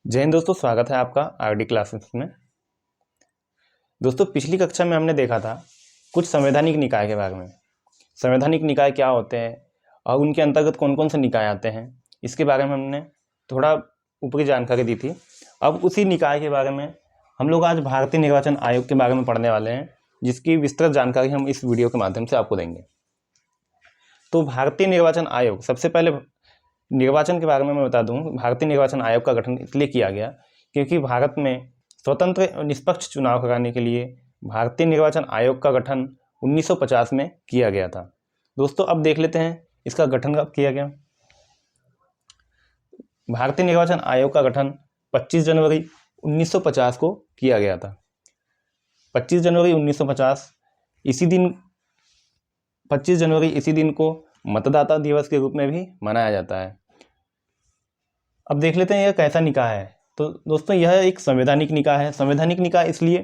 जय हिंद दोस्तों, स्वागत है आपका आरडी क्लासेस में। दोस्तों, पिछली कक्षा में हमने देखा था कुछ संवैधानिक निकाय के बारे में। संवैधानिक निकाय क्या होते हैं और उनके अंतर्गत कौन कौन से निकाय आते हैं, इसके बारे में हमने थोड़ा ऊपरी जानकारी दी थी। अब उसी निकाय के बारे में हम लोग आज भारतीय निर्वाचन आयोग के बारे में पढ़ने वाले हैं, जिसकी विस्तृत जानकारी हम इस वीडियो के माध्यम से आपको देंगे। तो भारतीय निर्वाचन आयोग, सबसे पहले निर्वाचन के बारे में मैं बता दूं। भारतीय निर्वाचन आयोग का गठन इसलिए किया गया क्योंकि भारत में स्वतंत्र और निष्पक्ष चुनाव कराने के लिए भारतीय निर्वाचन आयोग का गठन 1950 में किया गया था। दोस्तों, अब देख लेते हैं इसका गठन कब किया गया। भारतीय निर्वाचन आयोग का गठन 25 जनवरी 1950 को किया गया था। 25 जनवरी 1950 इसी दिन 25 जनवरी इसी दिन को मतदाता दिवस के रूप में भी मनाया जाता है। अब देख लेते हैं यह कैसा निकाय है। तो दोस्तों, यह एक संवैधानिक निकाय है। संवैधानिक निकाय इसलिए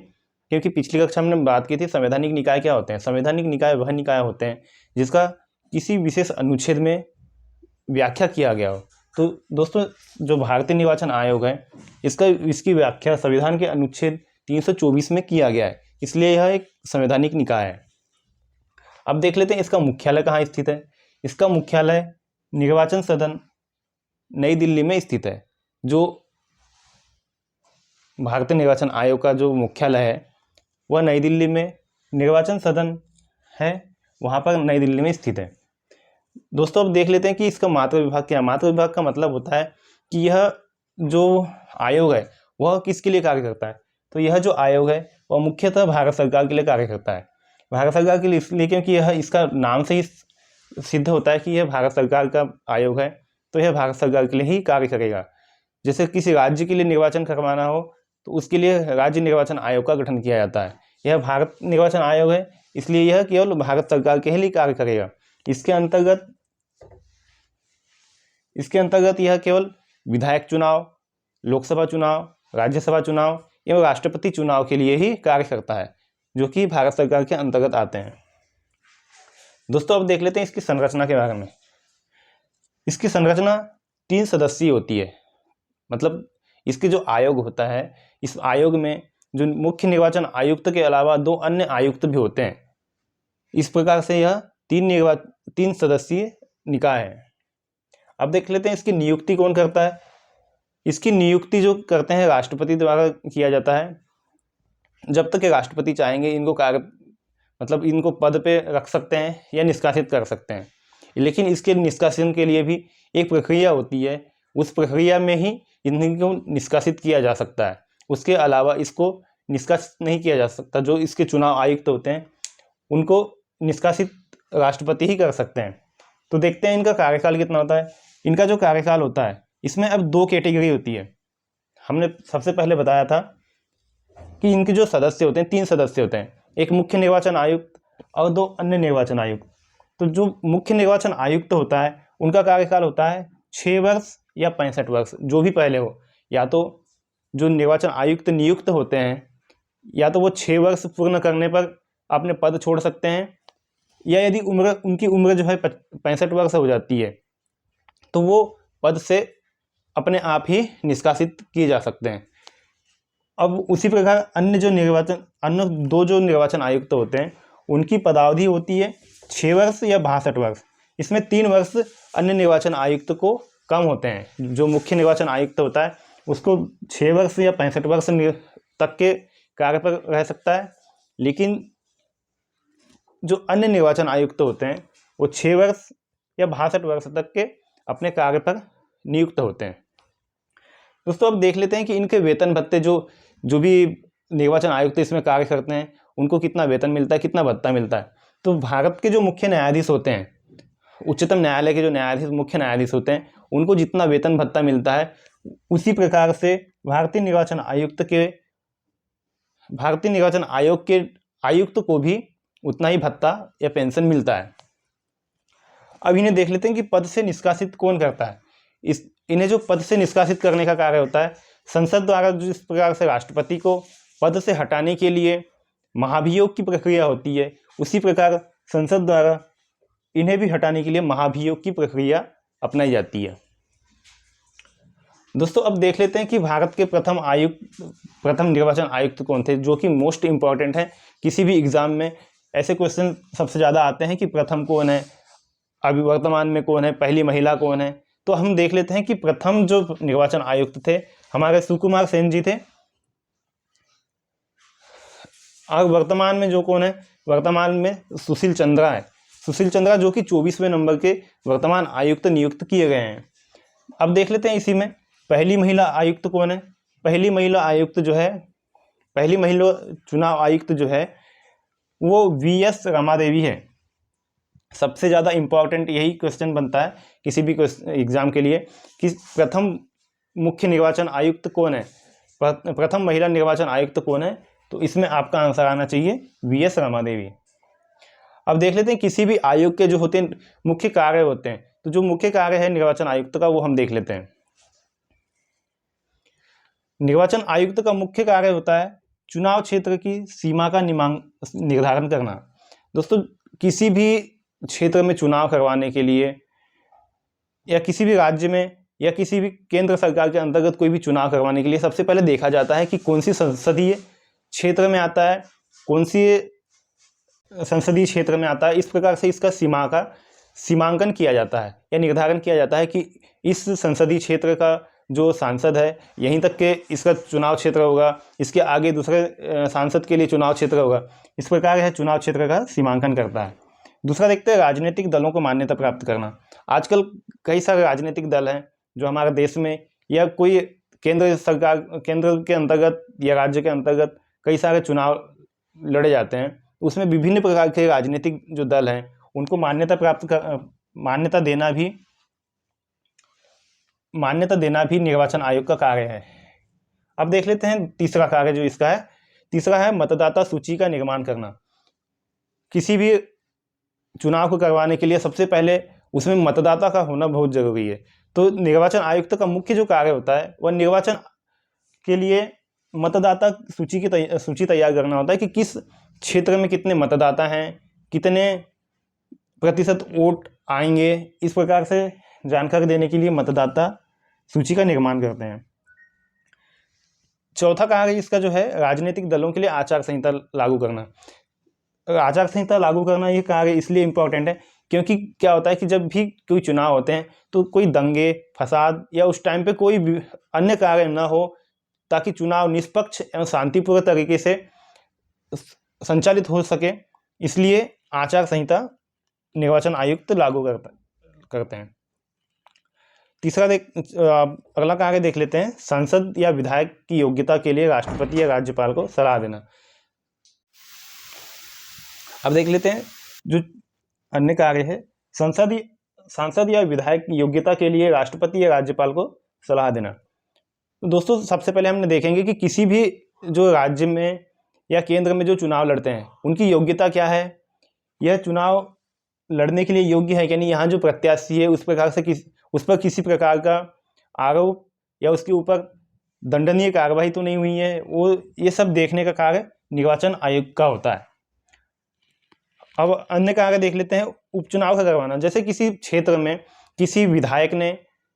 क्योंकि पिछली कक्षा में हमने बात की थी संवैधानिक निकाय क्या होते हैं। संवैधानिक निकाय वह निकाय होते हैं जिसका किसी विशेष अनुच्छेद में व्याख्या किया गया हो। तो दोस्तों, जो भारतीय निर्वाचन आयोग है इसकी व्याख्या संविधान के अनुच्छेद 324 में किया गया है, इसलिए यह एक संवैधानिक निकाय है। अब देख लेते हैं इसका मुख्यालय कहाँ स्थित है। इसका मुख्यालय निर्वाचन सदन नई दिल्ली में स्थित है। जो भारतीय निर्वाचन आयोग का जो मुख्यालय है वह नई दिल्ली में, निर्वाचन सदन है वहाँ पर नई दिल्ली में स्थित है। दोस्तों, अब देख लेते हैं कि इसका मातृ विभाग क्या है। मातृ विभाग का मतलब होता है कि यह जो आयोग है वह किसके लिए कार्य करता है। तो यह जो आयोग है वह मुख्यतः भारत सरकार के लिए कार्य करता है। भारत सरकार के लिए इसलिए क्योंकि यह इसका नाम से ही सिद्ध होता है कि यह भारत सरकार का आयोग है, तो यह भारत सरकार के लिए ही कार्य करेगा। जैसे किसी राज्य के लिए निर्वाचन करवाना हो तो उसके लिए राज्य निर्वाचन आयोग का गठन किया जाता है। यह भारत निर्वाचन आयोग है, इसलिए यह केवल भारत सरकार के लिए कार्य करेगा। इसके अंतर्गत यह केवल विधायक चुनाव, लोकसभा चुनाव, राज्यसभा चुनाव एवं राष्ट्रपति चुनाव के लिए ही कार्य करता है, जो कि भारत सरकार के अंतर्गत आते हैं। दोस्तों, अब देख लेते हैं इसकी संरचना के बारे में। इसकी संरचना 3 सदस्यीय होती है। मतलब इसके जो आयोग होता है, इस आयोग में जो मुख्य निर्वाचन आयुक्त के अलावा 2 अन्य आयुक्त भी होते हैं। इस प्रकार से यह 3 सदस्यीय निकाय है। अब देख लेते हैं इसकी नियुक्ति कौन करता है। इसकी नियुक्ति जो करते हैं राष्ट्रपति द्वारा किया जाता है। जब तक के राष्ट्रपति चाहेंगे इनको पद पे रख सकते हैं या निष्कासित कर सकते हैं, लेकिन इसके निष्कासन के लिए भी एक प्रक्रिया होती है। उस प्रक्रिया में ही इनको निष्कासित किया जा सकता है। उसके अलावा इसको निष्कासित नहीं किया जा सकता। जो इसके चुनाव आयुक्त होते हैं उनको निष्कासित राष्ट्रपति ही कर सकते हैं। तो देखते हैं इनका कार्यकाल कितना होता है। इनका जो कार्यकाल होता है इसमें अब 2 कैटेगरी होती है। हमने सबसे पहले बताया था कि इनके जो सदस्य होते हैं 3 सदस्य होते हैं, एक मुख्य निर्वाचन आयुक्त और 2 अन्य निर्वाचन आयुक्त। तो जो मुख्य निर्वाचन आयुक्त होता है उनका कार्यकाल होता है 6 वर्ष या 65 वर्ष, जो भी पहले हो। या तो जो निर्वाचन आयुक्त नियुक्त होते हैं या तो वो 6 वर्ष पूर्ण करने पर अपने पद छोड़ सकते हैं, या यदि उनकी उम्र जो है 65 वर्ष हो जाती है तो वो पद से अपने आप ही निष्कासित किए जा सकते हैं। अब उसी प्रकार अन्य 2 जो निर्वाचन आयुक्त होते हैं उनकी पदावधि होती है 6 वर्ष या 62 वर्ष। इसमें 3 वर्ष अन्य निर्वाचन आयुक्त को कम होते हैं। जो मुख्य निर्वाचन आयुक्त होता है उसको 6 वर्ष या 65 वर्ष तक के कार्य पर रह सकता है, लेकिन जो अन्य निर्वाचन आयुक्त होते हैं वो 6 वर्ष या 62 वर्ष तक के अपने कार्य पर नियुक्त होते हैं। दोस्तों, अब देख लेते हैं कि इनके वेतन भत्ते जो भी निर्वाचन आयुक्त इसमें कार्य करते हैं उनको कितना वेतन मिलता है, कितना भत्ता मिलता है। तो भारत के जो मुख्य न्यायाधीश होते हैं, उच्चतम न्यायालय के जो मुख्य न्यायाधीश होते हैं, उनको जितना वेतन भत्ता मिलता है उसी प्रकार से भारतीय निर्वाचन आयोग के आयुक्त को भी उतना ही भत्ता या पेंशन मिलता है। अब इन्हें देख लेते हैं कि पद से निष्कासित कौन करता है। इन्हें जो पद से निष्कासित करने का कार्य होता है, संसद द्वारा जिस प्रकार से राष्ट्रपति को पद से हटाने के लिए महाभियोग की प्रक्रिया होती है, उसी प्रकार संसद द्वारा इन्हें भी हटाने के लिए महाभियोग की प्रक्रिया अपनाई जाती है। दोस्तों अब देख लेते हैं कि भारत के प्रथम निर्वाचन आयुक्त कौन थे, जो कि मोस्ट इम्पॉर्टेंट है। किसी भी एग्जाम में ऐसे क्वेश्चन सबसे ज़्यादा आते हैं कि प्रथम कौन है, अभी वर्तमान में कौन है, पहली महिला कौन है। तो हम देख लेते हैं कि प्रथम जो निर्वाचन आयुक्त थे हमारे सुकुमार सेन जी थे। और वर्तमान में जो कौन है, वर्तमान में सुशील चंद्रा है। सुशील चंद्रा जो कि 24वें नंबर के वर्तमान आयुक्त नियुक्त किए गए हैं। अब देख लेते हैं इसी में पहली महिला आयुक्त कौन है। पहली महिला चुनाव आयुक्त जो है वो वीएस रमादेवी है। सबसे ज़्यादा इम्पॉर्टेंट यही क्वेश्चन बनता है किसी भी एग्जाम के लिए कि प्रथम मुख्य निर्वाचन आयुक्त कौन है, प्रथम महिला निर्वाचन आयुक्त कौन है। तो इसमें आपका आंसर आना चाहिए वीएस रमादेवी। अब देख लेते हैं किसी भी आयोग के जो होते हैं मुख्य कार्य होते हैं। तो जो मुख्य कार्य है निर्वाचन आयुक्त का वो हम देख लेते हैं। निर्वाचन आयुक्त का मुख्य कार्य होता है चुनाव क्षेत्र की सीमा का निर्धारण करना। दोस्तों किसी भी क्षेत्र में चुनाव करवाने के लिए या किसी भी राज्य में या किसी भी केंद्र सरकार के अंतर्गत कोई भी चुनाव करवाने के लिए सबसे पहले देखा जाता है कि कौन सी संसदीय क्षेत्र में आता है, कौन सी संसदीय क्षेत्र में आता है। इस प्रकार से इसका सीमांकन किया जाता है या निर्धारण किया जाता है कि इस संसदीय क्षेत्र का जो सांसद है यहीं तक के इसका चुनाव क्षेत्र होगा, इसके आगे दूसरे सांसद के लिए चुनाव क्षेत्र होगा। इस प्रकार यह चुनाव क्षेत्र का सीमांकन करता है। दूसरा देखते हैं राजनीतिक दलों को मान्यता प्राप्त करना। आजकल कई सारे राजनीतिक दल हैं जो हमारे देश में या कोई केंद्र के अंतर्गत या राज्य के अंतर्गत कई सारे चुनाव लड़े जाते हैं। उसमें विभिन्न प्रकार के राजनीतिक जो दल हैं उनको मान्यता देना भी निर्वाचन आयोग का कार्य है। अब देख लेते हैं तीसरा कार्य जो इसका है। तीसरा है मतदाता सूची का निर्माण करना। किसी भी चुनाव को करवाने के लिए सबसे पहले उसमें मतदाता का होना बहुत जरूरी है। तो निर्वाचन आयुक्त का मुख्य जो कार्य होता है वह निर्वाचन के लिए मतदाता सूची तैयार करना होता है कि किस क्षेत्र में कितने मतदाता हैं, कितने प्रतिशत वोट आएंगे। इस प्रकार से जानकारी देने के लिए मतदाता सूची का निर्माण करते हैं। चौथा कार्य इसका जो है राजनीतिक दलों के लिए आचार संहिता लागू करना। आचार संहिता लागू करना ये कार्य इसलिए इम्पोर्टेंट है क्योंकि क्या होता है कि जब भी कोई चुनाव होते हैं तो कोई दंगे फसाद या उस टाइम पे कोई अन्य कार्य न हो, ताकि चुनाव निष्पक्ष एवं शांतिपूर्ण तरीके से संचालित हो सके। इसलिए आचार संहिता निर्वाचन आयुक्त लागू करते हैं। अगला कार्य देख लेते हैं सांसद या विधायक की योग्यता के लिए राष्ट्रपति या राज्यपाल को सलाह देना। अब देख लेते हैं जो अन्य कार्य है सांसद या विधायक की योग्यता के लिए राष्ट्रपति या राज्यपाल को सलाह देना। तो दोस्तों सबसे पहले हमने देखेंगे कि किसी भी जो राज्य में या केंद्र में जो चुनाव लड़ते हैं उनकी योग्यता क्या है, यह चुनाव लड़ने के लिए योग्य है कि नहीं, यहाँ जो प्रत्याशी है उस पर किसी प्रकार का आरोप या उसके ऊपर दंडनीय कार्रवाई तो नहीं हुई है, वो ये सब देखने का कार्य निर्वाचन आयोग का होता है। अब अन्य कार्य देख लेते हैं उपचुनाव का करवाना। जैसे किसी क्षेत्र में किसी विधायक ने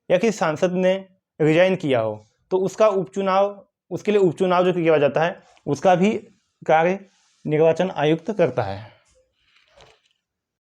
या किसी सांसद ने रिजाइन किया हो तो उसके लिए उपचुनाव जो किया जाता है उसका भी कार्य निर्वाचन आयुक्त करता है।